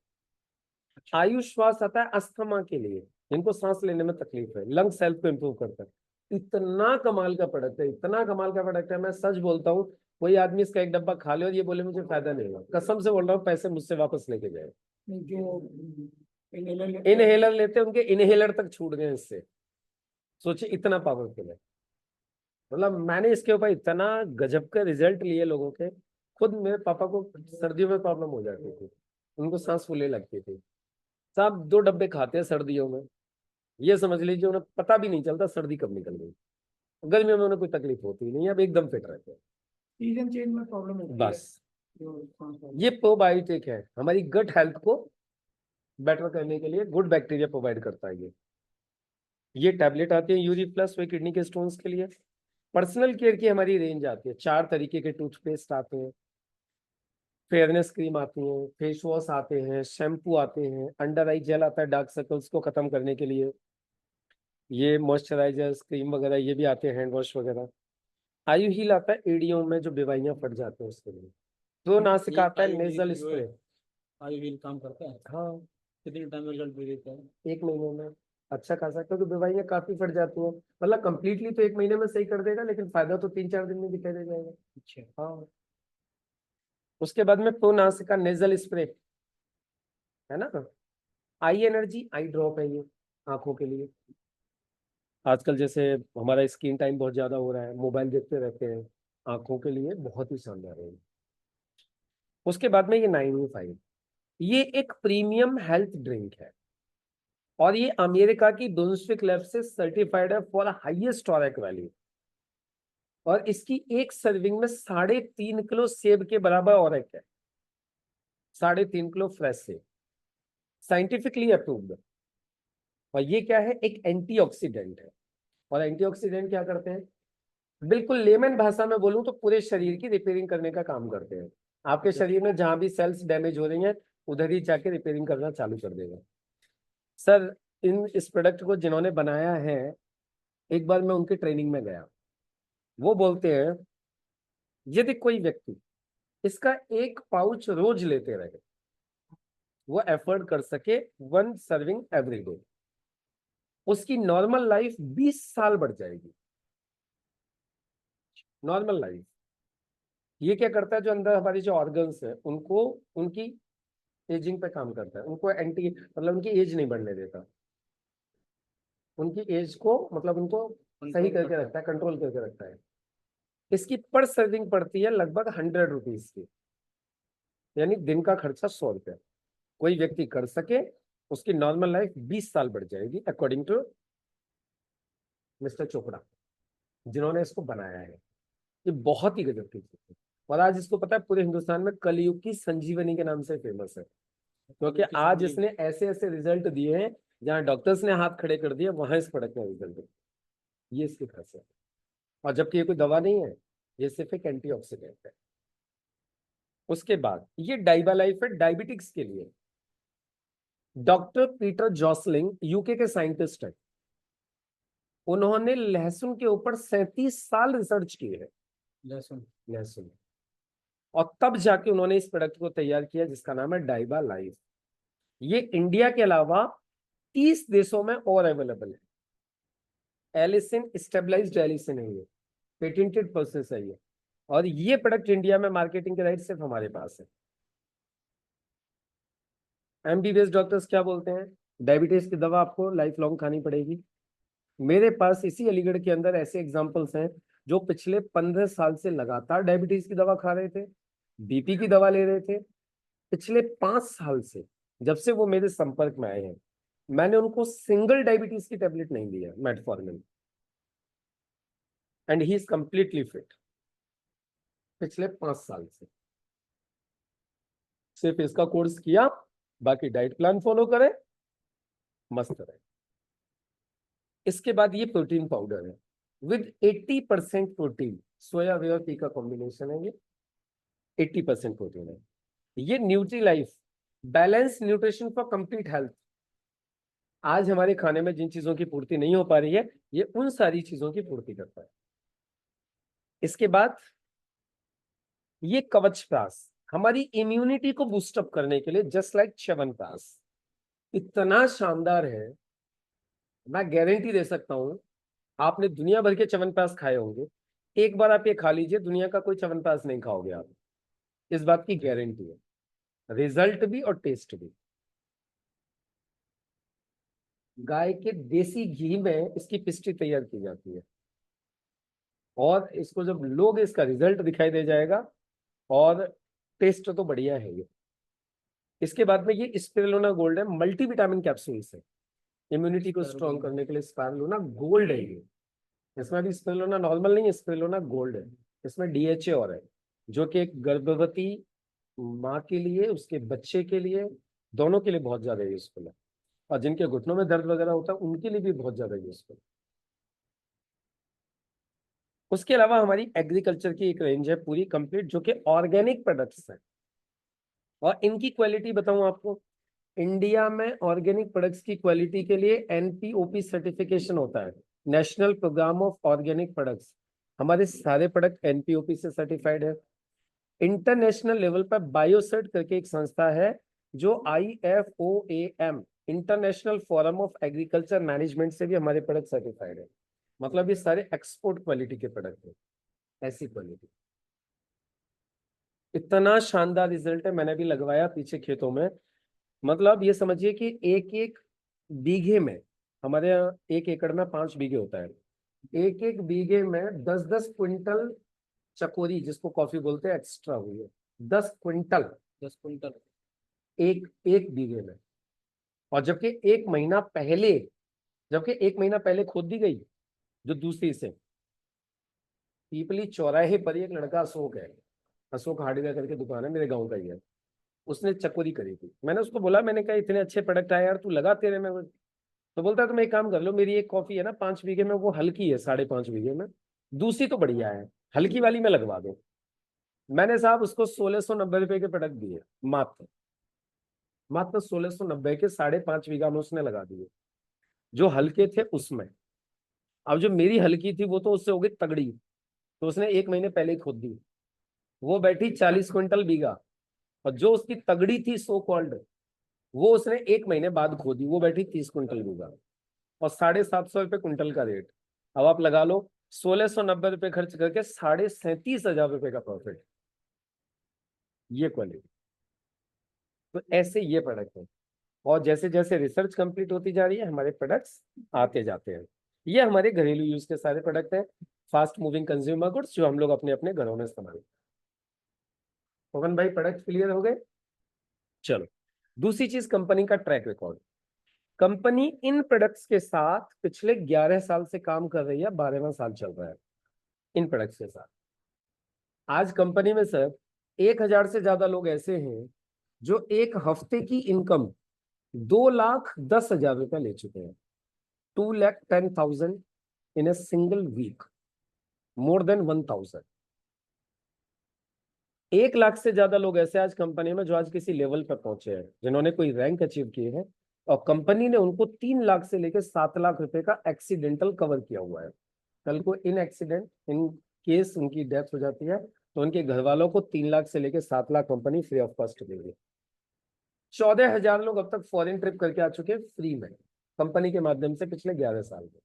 आयुष श्वास आता है अस्थमा के लिए, जिनको सांस लेने में तकलीफ है। लंग्स हेल्थ को इंप्रूव करता है। इतना कमाल का प्रोडक्ट है, इतना कमाल का प्रोडक्ट है, मैं सच बोलता हूँ, कोई आदमी इसका एक डब्बा खा ले और ये बोले मुझे फायदा नहीं हुआ, कसम से बोल रहा हूँ, पैसे मुझसे वापस लेके जाए। जो इनहेलर लेते उनके इनहेलर तक छूट गए इससे, सोचिए इतना पावरफुल है। मतलब मैंने इसके ऊपर इतना गजब का रिजल्ट लिए लोगों के। खुद मेरे पापा को सर्दियों में प्रॉब्लम हो जाती थी, उनको सांस फूलने लगती थी। साहब 2 डब्बे खाते हैं सर्दियों में, ये समझ लीजिए उन्हें पता भी नहीं चलता सर्दी कब निकल गई। गर्मियों में उन्हें कोई तकलीफ होती नहीं, अब एकदम फिट रहते हैं। सीजन चेंज में प्रॉब्लम होती है। बस ये प्रोबायोटिक है, हमारी गट हेल्थ को बेटर करने के लिए गुड बैक्टीरिया प्रोवाइड करता है ये टैबलेट आती है यूरी+, वे किडनी के स्टोन्स के लिए। पर्सनल केयर की हमारी रेंज आती है, 4 तरीके के टूथपेस्ट आते हैं, फेयरनेस क्रीम आती है, फेस वॉश आते हैं, शैम्पू आते हैं, अंडर आई जेल आता है डार्क सर्कल्स को खत्म करने के लिए, ये मॉइस्चराइजर्स क्रीम वगैरह ये भी आते हैं, हैंड वॉश वगैरह। आयु हील आता है एड़ियों में जो बीमारियां फट जाते हैं उसके लिए। तो नासिका आता है नेजल स्प्रे। आयु व्हील काम करता है? हाँ, कितने टाइम में रिजल्ट दे देता है? 1 महीने में अच्छा खासा, क्योंकि बीमारियां काफी फट जाती हैं। मतलब कंप्लीटली तो 1 महीने में सही कर देगा, लेकिन फायदा तो 3-4 दिन में दिखाई दे जाएगा। अच्छा। हाँ। उसके बाद में प्रोनासिका नेजल स्प्रे, है ना। आई एनर्जी आई ड्रॉप है ये आंखों के लिए। आजकल जैसे हमारा स्क्रीन टाइम बहुत ज्यादा हो रहा है, मोबाइल देखते रहते हैं, आंखों के लिए बहुत ही शानदार है। उसके बाद में ये 9E5, ये एक प्रीमियम हेल्थ ड्रिंक है और ये अमेरिका की डोमेस्टिक लैब से सर्टिफाइड है फॉर हाईएस्ट टॉरिक वैल्यू। और इसकी एक सर्विंग में 3.5 किलो सेब के बराबर ऑरिक है, 3.5 किलो फ्रेश सेब, साइंटिफिकली अप्रूव्ड। और ये क्या है, एक एंटीऑक्सीडेंट है। और एंटीऑक्सीडेंट क्या करते हैं, बिल्कुल लेमन भाषा में बोलूं तो पूरे शरीर की रिपेयरिंग करने का काम करते हैं। आपके शरीर में जहां भी सेल्स डैमेज हो रही हैं उधर ही जाके रिपेयरिंग करना चालू कर देगा। सर, इस प्रोडक्ट को जिन्होंने बनाया है, एक बार मैं उनके ट्रेनिंग में गया, वो बोलते हैं यदि कोई व्यक्ति इसका 1 पाउच रोज लेते रहे, वो एफर्ड कर सके 1 सर्विंग एवरी डे, उसकी नॉर्मल लाइफ 20 साल बढ़ जाएगी। Normal life. ये क्या करता है, जो अंदर हमारी जो ऑर्गन्स है उनको, उनकी एजिंग पे काम करता है, उनको एंटी, मतलब उनकी एज नहीं बढ़ने देता, उनकी एज को मतलब उनको सही करके रखता है, कंट्रोल करके रखता है। इसकी पर सर्विंग पड़ती है लगभग 100 रुपीज की, यानी दिन का खर्चा 100 रुपया। कोई व्यक्ति कर सके, उसकी नॉर्मल लाइफ 20 साल बढ़ जाएगी, अकॉर्डिंग टू मिस्टर चोपड़ा, जिन्होंने इसको बनाया है। ये बहुत ही गजब की चीज है। और आज इसको पता है पूरे हिंदुस्तान में कलयुग की संजीवनी के नाम से फेमस है, क्योंकि आज इसने ऐसे ऐसे रिजल्ट दिए हैं, जहां डॉक्टर्स ने हाथ खड़े कर दिए वहां इस प्रोडक्ट ने रिजल्ट दिया। ये इसकी खासियत है। और जबकि ये कोई दवा नहीं है, ये सिर्फ एक एंटीऑक्सीडेंट है। उसके बाद ये डाइबा लाइफ है डायबिटिक्स के लिए। डॉक्टर पीटर जॉसलिंग यूके के साइंटिस्ट है, उन्होंने लहसुन के ऊपर 37 साल रिसर्च की है। लहसुन। और तब जाके उन्होंने इस प्रोडक्ट को तैयार किया जिसका नाम है डाइबा लाइफ। ये इंडिया के अलावा 30 देशों में और अवेलेबल है। एलिसिन स्टेबलाइज्ड एलिसिन है, ये पेटेंटेड प्रोसेस है ये। और ये प्रोडक्ट इंडिया में मार्केटिंग के राइट सिर्फ हमारे पास है। एमबीबीएस डॉक्टर्स क्या बोलते हैं, डायबिटीज की दवा आपको लाइफ लॉन्ग खानी पड़ेगी। मेरे पास इसी अलीगढ़ के अंदर ऐसे एग्जाम्पल्स हैं जो पिछले 15 साल से लगातार डायबिटीज की दवा खा रहे थे, बीपी की दवा ले रहे थे। पिछले 5 साल से जब से वो मेरे संपर्क में आए हैं, मैंने उनको सिंगल डायबिटीज की टेबलेट नहीं दी है metformin, and he is completely fit पिछले 5 साल से। सिर्फ इसका कोर्स किया, बाकी डाइट प्लान फॉलो करें, मस्त रहे। इसके बाद ये प्रोटीन पाउडर है विद 80% प्रोटीन, सोया वे और पी का कॉम्बिनेशन है ये, 80% प्रोटीन है ये। Nutri life balance nutrition for complete health. आज हमारे खाने में जिन चीजों की पूर्ति नहीं हो पा रही है, ये उन सारी चीजों की पूर्ति करता है। इसके बाद ये कवच प्राश हमारी इम्यूनिटी को बूस्टअप करने के लिए, जस्ट लाइक च्यवनप्राश, इतना शानदार है। मैं गारंटी दे सकता हूं, आपने दुनिया भर के च्यवनप्राश खाए होंगे, एक बार आप ये खा लीजिए, दुनिया का कोई च्यवनप्राश नहीं खाओगे आप, इस बात की गारंटी है। रिजल्ट भी और टेस्ट भी। गाय के देसी घी में इसकी पिस्टी तैयार की जाती है, और इसको जब लोग, इसका रिजल्ट दिखाई दे जाएगा, और टेस्ट तो बढ़िया है ये। इसके बाद में ये स्पिरुलिना गोल्ड है, मल्टीविटामिन कैप्सूल्स है, इम्यूनिटी को स्ट्रॉन्ग करने के लिए स्पिरुलिना गोल्ड है ये। इसमें भी स्पिरुलिना नॉर्मल नहीं है, स्पिरुलिना गोल्ड है। इसमें डीएचए और है, जो कि एक गर्भवती माँ के लिए, उसके बच्चे के लिए, दोनों के लिए बहुत ज्यादा यूजफुल है, और जिनके घुटनों में दर्द वगैरह होता है उनके लिए भी बहुत ज्यादा यूजफुल। उसके अलावा हमारी एग्रीकल्चर की एक रेंज है पूरी कंप्लीट, जो कि ऑर्गेनिक प्रोडक्ट्स है। और इनकी क्वालिटी बताऊं आपको, इंडिया में ऑर्गेनिक प्रोडक्ट्स की क्वालिटी के लिए एनपीओपी सर्टिफिकेशन होता है, national programme of organic products. हमारे सारे प्रोडक्ट एनपीओपी से सर्टिफाइड है। इंटरनेशनल लेवल पर बायोसर्ट करके एक संस्था है, जो IFOAM, international forum of agriculture management से भी हमारे प्रोडक्ट सर्टिफाइड है। मतलब ये सारे एक्सपोर्ट क्वालिटी के प्रोडक्ट है, ऐसी क्वालिटी। इतना शानदार रिजल्ट है, मैंने भी लगवाया पीछे खेतों में। मतलब ये समझिए कि एक एक बीघे में, हमारे यहाँ 1 एकड़ में 5 बीघे होता है, एक एक बीघे में 10-10 क्विंटल चकोरी, जिसको कॉफी बोलते हैं, एक्स्ट्रा हुई है। 10 क्विंटल, 10 क्विंटल एक एक बीघे में। और जबकि एक महीना पहले खोद दी गई, जो दूसरी से पीपली चौराहे पर एक लड़का अशोक है, अशोक हार्डवेयर करके दुकान है, मेरे गांव का ही है, उसने चकोरी करी थी। मैंने उसको बोला, मैंने कहा इतने अच्छे प्रोडक्ट आए यार, तू लगा तेरे में। तो बोलता है, तुम एक काम कर लो, मेरी एक कॉफी है ना 5 बीघे में, वो हल्की है 5.5 बीघे में, दूसरी तो बढ़िया है, हल्की वाली में लगवा दो। मैंने साहब उसको 1690 रुपए के प्रोडक्ट दिए, मात्र मात्र 1690 के 5.5 बीघा में उसने लगा दिए, जो हल्के थे उसमें। अब जो मेरी हल्की थी वो तो उससे हो गई तगड़ी, तो उसने 1 महीने पहले ही खोद दी, वो बैठी 40 क्विंटल बीघा। और जो उसकी तगड़ी थी सो कॉल्ड, वो उसने 1 महीने बाद खोदी, वो बैठी 30 क्विंटल बीघा, और 750 रुपये क्विंटल का रेट। अब आप लगा लो, 1690 रुपये खर्च करके 37,500 रुपये का प्रॉफिट, ये क्वालिटी। तो ऐसे ये प्रोडक्ट है, और जैसे जैसे रिसर्च कंप्लीट होती जा रही है, हमारे प्रोडक्ट्स आते जाते हैं। ये हमारे घरेलू यूज के सारे प्रोडक्ट हैं, फास्ट मूविंग कंज्यूमर गुड्स, जो हम लोग अपने अपने घरों में इस्तेमाल। पवन भाई, प्रोडक्ट क्लियर हो गए? चलो, दूसरी चीज, कंपनी का ट्रैक रिकॉर्ड। कंपनी इन प्रोडक्ट्स के साथ पिछले 11 साल से काम कर रही है, 12वां साल चल रहा है इन प्रोडक्ट्स के साथ। आज कंपनी में सर 1,000 से ज्यादा लोग ऐसे हैं जो एक हफ्ते की इनकम 2,10,000 रुपया ले चुके हैं। 2,10,000 in a single week, more than 1,000। 1 lakh से ज्यादा लोग ऐसे आज कंपनी में जो आज किसी लेवल पर पहुंचे हैं, जिन्होंने कोई रैंक अचीव किए हैं, और कंपनी ने उनको 3 लाख से लेकर 7 लाख रुपए का एक्सीडेंटल कवर किया हुआ है। कल को इन एक्सीडेंट, इन केस उनकी डेथ हो जाती है, तो उनके घर वालों को 3 लाख से लेकर 7 lakh company free of cost देगी। 14,000 लोग अब तक फॉरेन ट्रिप करके आ चुके हैं फ्री में, कंपनी के माध्यम से, पिछले 11 साल में।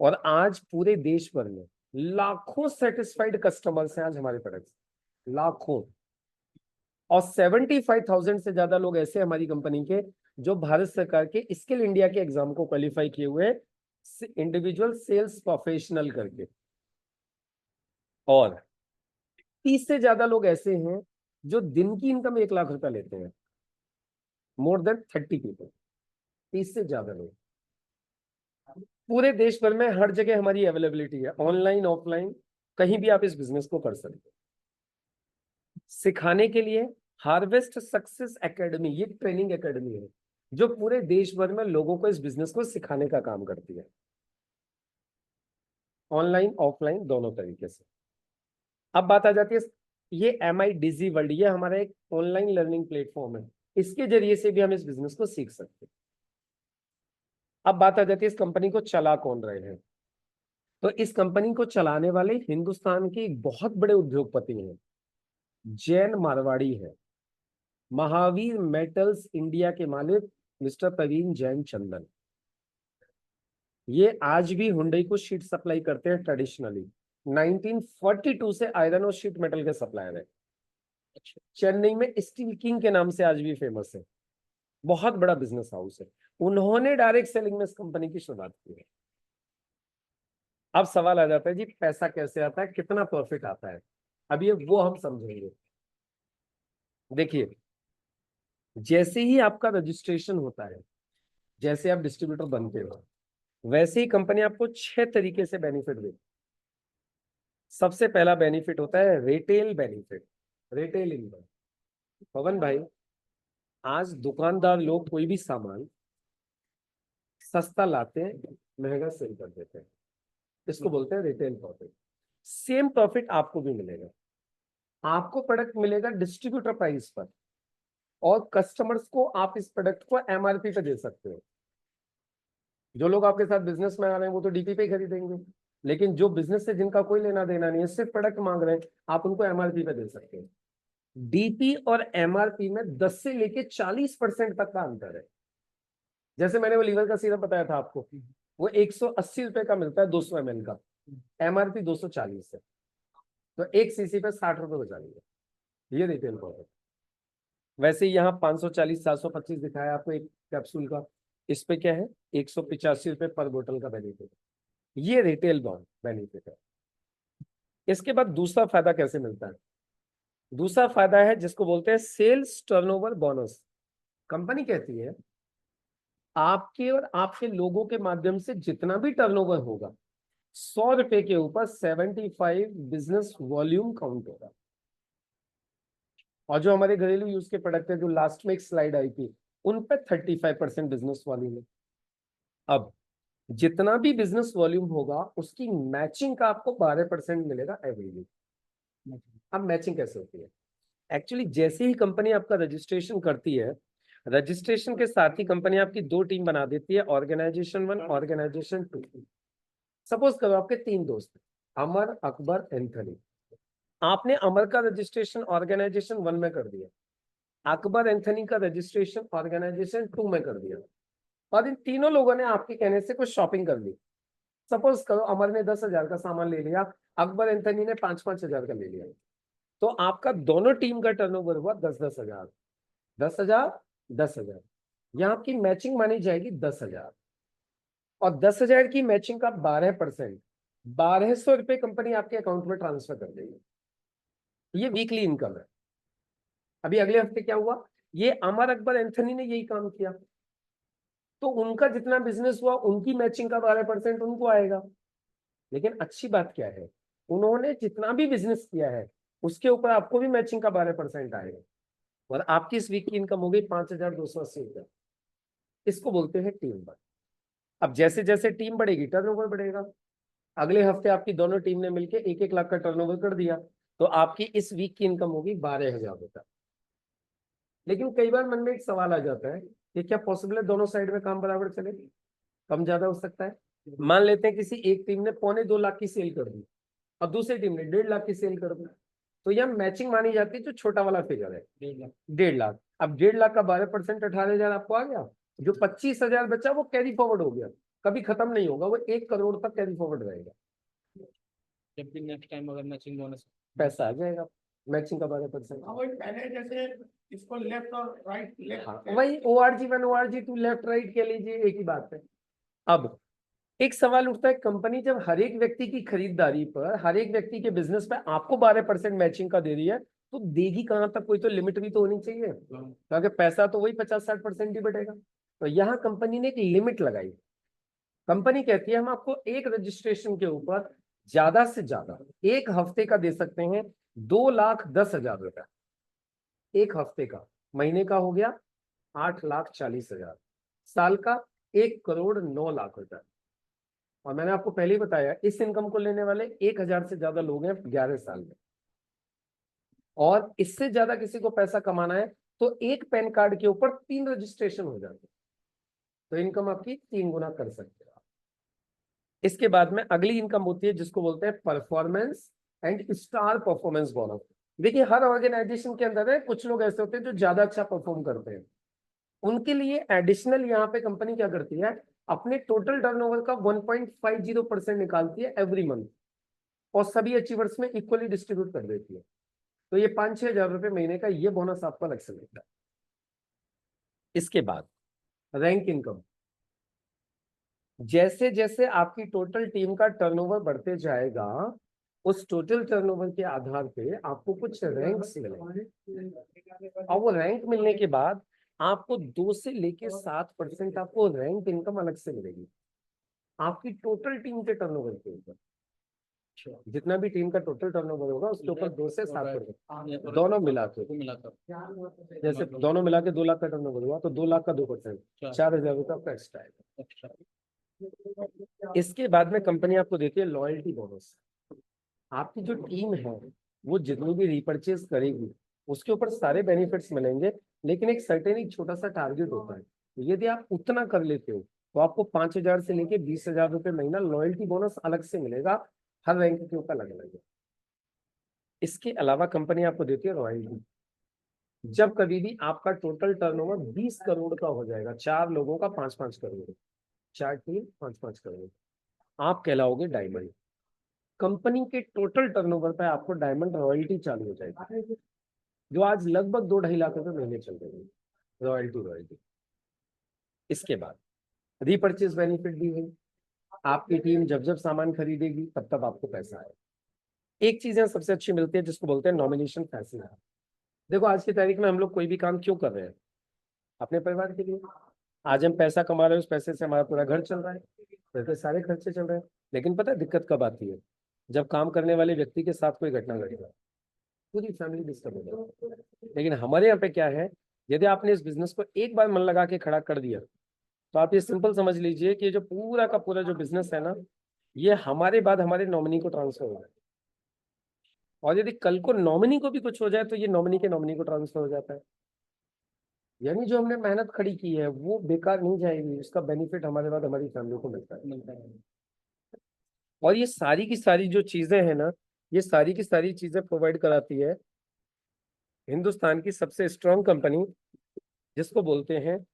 और आज पूरे देश भर में लाखों सेटिस्फाइड कस्टमर्स हैं आज हमारे प्रोडक्ट, लाखों। और 75,000 से ज्यादा लोग ऐसे हमारी कंपनी के जो भारत सरकार के स्किल इंडिया के एग्जाम को क्वालिफाई किए हुए इंडिविजुअल सेल्स प्रोफेशनल करके। और 30 से ज्यादा लोग ऐसे हैं जो दिन की इनकम 1 लाख रुपया लेते हैं, मोर देन 30 पीपल, 30 से ज्यादा लोग। पूरे देश भर में हर जगह हमारी अवेलेबिलिटी है, ऑनलाइन ऑफलाइन, कहीं भी आप इस बिजनेस को कर सकते हैं। सिखाने के लिए हार्वेस्ट सक्सेस एकेडमी, ये ट्रेनिंग एकेडमी है जो पूरे देश भर में लोगों को इस बिजनेस को सिखाने का काम करती है, ऑनलाइन ऑफलाइन दोनों तरीके से। अब बात आ जाती है, ये MI Digi वर्ल्ड, ये हमारा एक ऑनलाइन लर्निंग प्लेटफॉर्म है, इसके जरिए से भी हम इस बिजनेस को सीख सकते हैं। अब बात आ जाती है इस कंपनी को चला कौन रहे हैं। तो इस कंपनी को चलाने वाले हिंदुस्तान के एक बहुत बड़े उद्योगपति हैं, जैन मारवाड़ी है, महावीर मेटल्स इंडिया के मालिक मिस्टर प्रवीण जैन चंदन। ये आज भी हुंडई को शीट सप्लाई करते हैं ट्रेडिशनली, 1942 से आयरन और शीट मेटल के सप्लायर है। चेन्नई में स्टील किंग के नाम से आज भी फेमस है, बहुत बड़ा बिजनेस हाउस है। उन्होंने डायरेक्ट सेलिंग में इस कंपनी की शुरुआत की है। अब सवाल आ जाता है जी पैसा कैसे आता है, कितना प्रॉफिट आता है, अब ये वो हम समझेंगे। देखिए, जैसे ही आपका रजिस्ट्रेशन होता है, जैसे आप डिस्ट्रीब्यूटर बनते हो, वैसे ही कंपनी आपको 6 तरीके से बेनिफिट देती है। सबसे पहला बेनिफिट होता है रिटेल बेनिफिट, रिटेल इनकम। पवन भाई, आज दुकानदार लोग कोई भी सामान सस्ता लाते हैं, महंगा सेल कर देते हैं, इसको बोलते हैं रिटेल प्रॉफिट। सेम प्रॉफिट आपको भी मिलेगा, आपको प्रोडक्ट मिलेगा डिस्ट्रीब्यूटर प्राइस पर, और कस्टमर्स को आप इस प्रोडक्ट को MRP पे दे सकते हो। जो लोग आपके साथ बिजनेस में आ रहे हैं वो तो DP पे ही खरीदेंगे, लेकिन जो बिजनेस से जिनका कोई लेना देना नहीं है, सिर्फ प्रोडक्ट मांग रहे हैं, आप उनको MRP पे दे सकते हैं। DP और MRP में 10 से लेके 40% तक का अंतर है। जैसे मैंने वो लीवर का सीरप बताया था आपको, वो 180 रुपए का मिलता है 200 ml का, MRP 240 है, तो 1 cc पे 60 रुपए बचा लिया, ये रिटेल प्रॉफिट। वैसे ही यहाँ 540 725 दिखाया आपको एक कैप्सूल का, इस पे क्या है 185 रुपए पर बोतल का बेनिफिट, ये रिटेल बॉन्ड बेनिफिट है। इसके बाद दूसरा फायदा कैसे मिलता है, दूसरा फायदा है जिसको बोलते हैं सेल्स टर्नओवर बोनस। कंपनी कहती है आपके और आपके लोगों के माध्यम से जितना भी टर्नओवर होगा, 100 रुपए के ऊपर 75 बिजनेस वॉल्यूम काउंट होगा। और जो हमारे घरेलू यूज के प्रोडक्ट है, जो लास्ट में एक स्लाइड आई थी, उन पे 35% बिजनेस वॉल्यूम है। अब जितना भी बिजनेस वॉल्यूम होगा उसकी मैचिंग का आपको 12% मिलेगा एवरी वीक। अब मैचिंग कैसे होती है, एक्चुअली जैसे ही कंपनी आपका रजिस्ट्रेशन करती है, रजिस्ट्रेशन के साथ ही कंपनी आपकी 2 टीम बना देती है, ऑर्गेनाइजेशन 1, ऑर्गेनाइजेशन 2। सपोज करो आपके 3 दोस्त, अमर, अकबर, एंथनी। आपने अमर का रजिस्ट्रेशन ऑर्गेनाइजेशन 1 में कर दिया, अकबर एंथनी का रजिस्ट्रेशन ऑर्गेनाइजेशन 2 में कर दिया, और इन तीनों लोगों ने आपके कहने से कुछ शॉपिंग कर ली। सपोज करो अमर ने 10,000 का सामान ले लिया, अकबर एंथनी ने 5,000 का ले लिया, तो आपका दोनों टीम का टर्नओवर हुआ 10,000, 10,000, 10,000। यहाँ आपकी मैचिंग मानी जाएगी 10,000, और 10,000 की मैचिंग का 12%, 1,200 रुपए कंपनी आपके अकाउंट में ट्रांसफर कर देगी। ये वीकली इनकम है। अभी अगले हफ्ते क्या हुआ, ये अमर, अकबर, एंथनी ने यही काम किया, तो उनका जितना बिजनेस हुआ उनकी मैचिंग का 12% उनको आएगा। लेकिन अच्छी बात क्या है, उन्होंने जितना भी बिजनेस किया है उसके ऊपर आपको भी मैचिंग का 12% आएगा, और आपकी इस वीक की इनकम हो गई 5,280 रुपये। इसको बोलते हैं टीम वर्क। अब जैसे जैसे टीम बढ़ेगी टर्नओवर बढ़ेगा। अगले हफ्ते आपकी दोनों टीम ने मिलकर 1-1 लाख का टर्नओवर कर दिया, तो आपकी इस वीक की इनकम होगी 12,000 रुपये। लेकिन कई बार मन में एक सवाल आ जाता है कि क्या पॉसिबल है दोनों साइड में काम बराबर चले, कम ज्यादा हो सकता है। मान लेते हैं किसी एक टीम ने 2.25 लाख की सेल कर दी और दूसरी टीम ने 1.5 लाख की सेल कर दी, तो यह मैचिंग मानी जाती है। जो छोटा वाला फिगर है 1.5 लाख, अब 1.5 लाख का 12% 18,000 आपको आ गया, जो 25,000 बचा वो कैरी फॉरवर्ड हो गया, कभी खत्म नहीं होगा, वो 1 करोड़ तक कैरी फॉरवर्ड रहेगा। जब भी नेक्स्ट टाइम अगर मैचिंग बोनस पैसा आ जाएगा मैचिंग का 12%। हाँ, वही पहले जैसे इसको लेफ्ट और राइट हाँ वही ORG1 ORG2 लेफ्ट राइट के लीजिए, एक ही बात है। अब एक सवाल उठता है, कंपनी जब हर एक व्यक्ति की खरीदारी पर, हर एक व्यक्ति के बिजनेस पे आपको 12% मैचिंग का दे रही है, तो देगी कहां तक? कोई तो लिमिट भी तो होनी चाहिए, क्योंकि पैसा तो वही 50-60% ही बढ़ेगा। तो यहाँ कंपनी ने एक लिमिट लगाई। कंपनी कहती है हम आपको एक रजिस्ट्रेशन के ऊपर ज्यादा से ज्यादा एक हफ्ते का दे सकते हैं 2,10,000 रुपया, एक हफ्ते का। महीने का हो गया 8,40,000, साल का 1,09,00,000 रुपया। और मैंने आपको पहले ही बताया इस इनकम को लेने वाले 1,000 से ज्यादा लोग हैं 11 साल में। और इससे ज्यादा किसी को पैसा कमाना है तो एक पैन कार्ड के ऊपर 3 रजिस्ट्रेशन हो जाते हैं, तो इनकम आपकी 3 गुना कर सकते हो। इसके बाद में अगली इनकम होती है जिसको बोलते हैं performance and star performance bonus. देखिए हर ऑर्गेनाइजेशन के अंदर है कुछ लोग ऐसे होते हैं जो ज्यादा अच्छा परफॉर्म करते हैं, उनके लिए एडिशनल यहाँ पे कंपनी क्या करती है, अपने टोटल टर्नओवर का 1.50% निकालती है एवरी मंथ, और सभी अचीवर्स में इक्वली डिस्ट्रीब्यूट कर देती है। तो ये 5-6 हजार रुपए महीने का ये बोनस आपको अलग से मिलता है। इसके बाद रैंक इनकम, जैसे जैसे आपकी टोटल टीम का टर्नओवर बढ़ते जाएगा, उस टोटल टर्नओवर के आधार पे आपको कुछ रैंक्स मिलेंगे, और वो रैंक मिलने के बाद आपको 2 से लेके 7% आपको रैंक इनकम अलग से मिलेगी आपकी टोटल टीम के टर्नओवर के ऊपर। जितना भी टीम का टोटल टर्नओवर होगा उसके ऊपर 2 से 7% दोनों मिला के। जैसे दोनों मिला के 2 लाख का टर्नओवर हुआ तो 2 लाख का 2%, 4,000 रुपये आपका एक्स्ट्रा आएगा। इसके बाद में कंपनी आपको देती है लॉयल्टी बोनस। आपकी जो टीम है वो जितनी भी रिपर्चेज करेगी उसके ऊपर सारे बेनिफिट्स मिलेंगे, लेकिन एक सर्टेन एक छोटा सा टारगेट होता है। यदि आप उतना कर लेते हो तो आपको 5,000 से लेके 20,000 रुपये महीना लॉयल्टी बोनस अलग से मिलेगा, हर रैंक के ऊपर अलग अलग है। इसके अलावा कंपनी आपको देती है रॉयल्टी। जब कभी भी आपका टोटल टर्नओवर 20 करोड़ का हो जाएगा, 4 लोगों का 5-5 करोड़, 4 टीम 5-5 करोड़, आप कहलाओगे डायमंड। कंपनी के टोटल टर्नओवर पे आपको डायमंड रॉयल्टी चालू हो जाएगी, जो आज लगभग 2-2.5 लाख रुपए महीने चल रही है रॉयल्टी। इसके बाद रीपर्चेज बेनिफिट भी है, आपकी टीम जब जब सामान खरीदेगी तब तब आपको पैसा आएगा। एक चीज सबसे अच्छी मिलती है जिसको बोलते हैं नॉमिनेशन फैसिलिटी। देखो आज की तारीख में हम लोग कोई भी काम क्यों कर रहे हैं? अपने परिवार के लिए। आज हम पैसा कमा रहे हैं, उस पैसे से हमारा पूरा घर चल रहा है, तो सारे खर्चे चल रहे हैं। लेकिन पता है दिक्कत कब आती है? जब काम करने वाले व्यक्ति के साथ कोई घटना घट जाए, पूरी फैमिली डिस्टर्ब हो जाती है। लेकिन हमारे यहाँ पे क्या है, यदि आपने इस बिजनेस को एक बार मन लगा के खड़ा कर दिया तो आप ये सिंपल समझ लीजिए कि जो पूरा का पूरा जो बिजनेस है ना, ये हमारे बाद हमारे नॉमिनी को ट्रांसफर हो जाए। और यदि कल को नॉमिनी को भी कुछ हो जाए तो ये नॉमिनी के नॉमिनी को ट्रांसफर हो जाता है। यानी जो हमने मेहनत खड़ी की है वो बेकार नहीं जाएगी, उसका बेनिफिट हमारे बाद हमारी फैमिली को मिलता है। और ये सारी की सारी जो चीजें हैं ना, ये सारी की सारी चीजें प्रोवाइड कराती है हिंदुस्तान की सबसे स्ट्रॉन्ग कंपनी जिसको बोलते हैं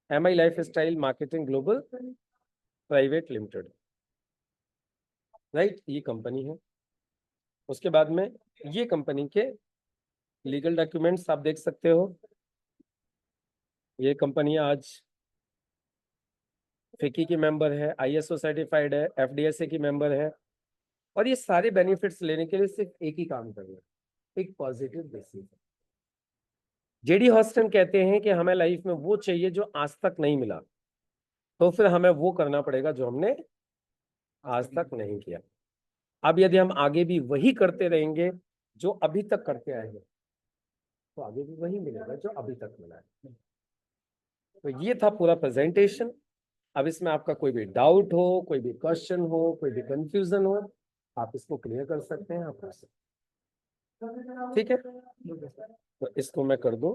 MI life style marketing global private limited. Right, ये कंपनी है। उसके बाद में ये कंपनी के लीगल डॉक्यूमेंट्स आप देख सकते हो। ये कंपनी आज FICCI की मेंबर है, ISO सर्टिफाइड है, FDSA की मेंबर है। और ये सारे बेनिफिट्स लेने के लिए सिर्फ एक ही काम करना है, एक पॉजिटिव डिसीजन। JD हॉस्टन कहते हैं कि हमें लाइफ में वो चाहिए जो आज तक नहीं मिला, तो फिर हमें वो करना पड़ेगा जो हमने आज तक नहीं किया। अब यदि हम आगे भी वही करते रहेंगे जो अभी तक करते आए हैं, तो आगे भी वही मिलेगा जो अभी तक मिला है। तो ये था पूरा प्रेजेंटेशन। अब इसमें आपका कोई भी डाउट हो, कोई भी क्वेश्चन हो, कोई भी कंफ्यूजन हो, आप इसको क्लियर कर सकते हैं, आप कर सकते हैं। ठीक है, तो इसको मैं कर दूं।